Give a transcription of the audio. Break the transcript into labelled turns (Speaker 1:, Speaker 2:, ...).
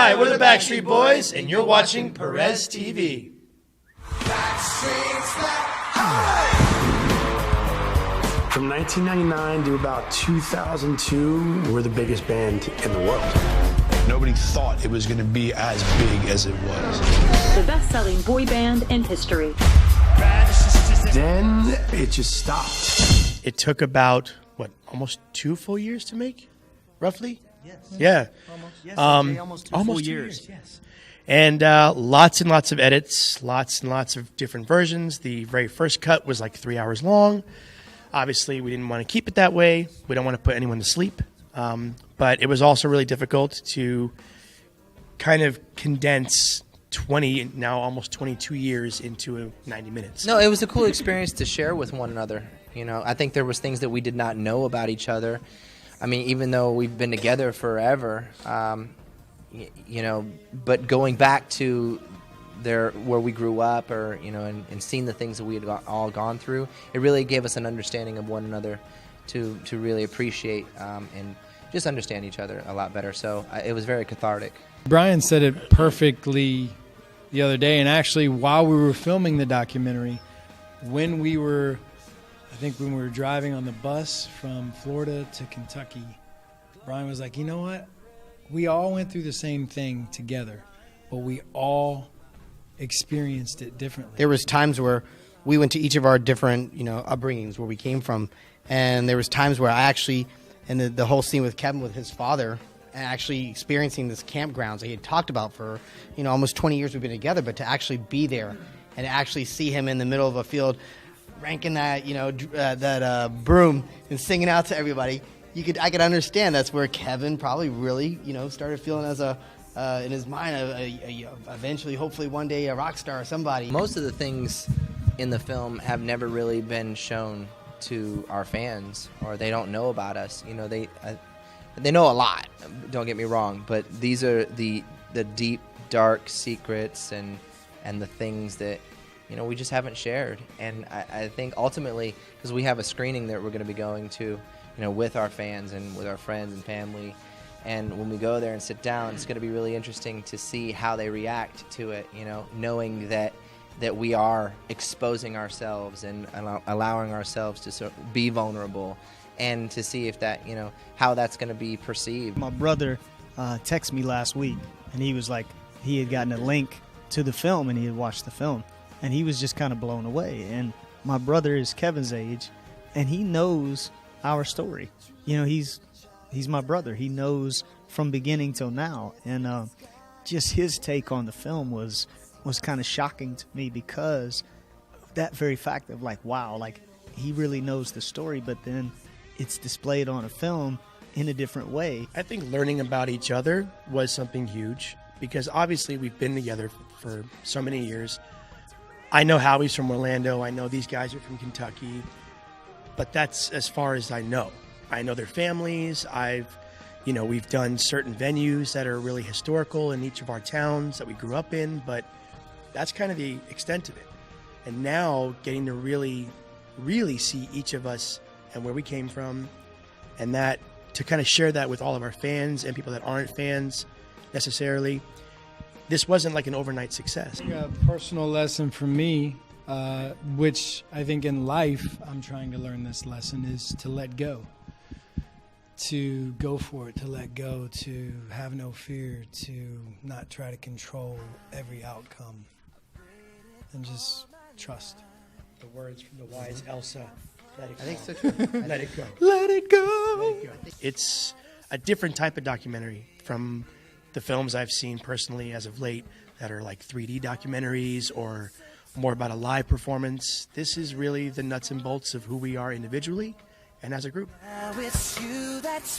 Speaker 1: Hi, we're the Backstreet Boys, and you're watching Perez TV.
Speaker 2: From 1999 to about 2002, we're the biggest band in the world.
Speaker 3: Nobody thought it was going to be as big as it was.
Speaker 4: The best-selling boy band in history.
Speaker 2: Then it just stopped.
Speaker 1: It took about, almost 2 full years to make? Roughly?
Speaker 5: Yes.
Speaker 1: Yeah.
Speaker 5: Almost. Yes, almost
Speaker 1: 2
Speaker 5: full
Speaker 1: years.
Speaker 5: years. Yes.
Speaker 1: And lots and lots of edits, lots and lots of different versions. The very first cut was like 3 hours long. Obviously, we didn't want to keep it that way. We don't want to put anyone to sleep. But it was also really difficult to kind of condense 20, now almost 22 years into 90 minutes.
Speaker 6: No, it was a cool experience to share with one another. You know, I think there was things that we did not know about each other. I mean, even though we've been together forever, you know, but going back to where we grew up, or and seeing the things that we had all gone through, it really gave us an understanding of one another to really appreciate and just understand each other a lot better. So it was very cathartic.
Speaker 7: Brian said it perfectly the other day, and actually while we were filming the documentary, when we were driving on the bus from Florida to Kentucky, Brian was like, you know what? We all went through the same thing together, but we all experienced it differently.
Speaker 8: There was times where we went to each of our different, upbringings where we came from, and there was times where I actually, and the whole scene with Kevin with his father, and actually experiencing this campgrounds that he had talked about for, almost 20 years we've been together, but to actually be there and actually see him in the middle of a field, ranking that, broom and singing out to everybody, I could understand that's where Kevin probably really, started feeling as in his mind, eventually, hopefully one day a rock star or somebody.
Speaker 6: Most of the things in the film have never really been shown to our fans, or they don't know about us. They know a lot, don't get me wrong, but these are the deep, dark secrets and the things that we just haven't shared. And I think ultimately, because we have a screening that we're going to be going to, with our fans and with our friends and family, and when we go there and sit down, it's going to be really interesting to see how they react to it, knowing that we are exposing ourselves and allowing ourselves to be vulnerable, and to see if that, how that's going to be perceived.
Speaker 5: My brother texted me last week, and he was like, he had gotten a link to the film, and he had watched the film, and he was just kind of blown away. And my brother is Kevin's age, and he knows our story. He's my brother. He knows from beginning till now, and just his take on the film was kind of shocking to me, because that very fact of wow, he really knows the story, but then it's displayed on a film in a different way.
Speaker 1: I think learning about each other was something huge, because obviously we've been together for so many years. I know Howie's from Orlando. I know these guys are from Kentucky, but that's as far as I know. I know their families. We've done certain venues that are really historical in each of our towns that we grew up in, but that's kind of the extent of it. And now getting to really, really see each of us and where we came from, and that to kind of share that with all of our fans and people that aren't fans necessarily. This wasn't like an overnight success.
Speaker 7: A personal lesson for me, which I think in life I'm trying to learn this lesson, is to let go. To go for it, to let go, to have no fear, to not try to control every outcome, and just trust.
Speaker 1: The words from the wise Elsa. Let it go.
Speaker 8: I think so too.
Speaker 1: Let it go.
Speaker 7: Let it go.
Speaker 1: Let it go. It's a different type of documentary from the films I've seen personally as of late that are like 3D documentaries or more about a live performance. This is really the nuts and bolts of who we are individually and as a group.
Speaker 9: Now it's you that's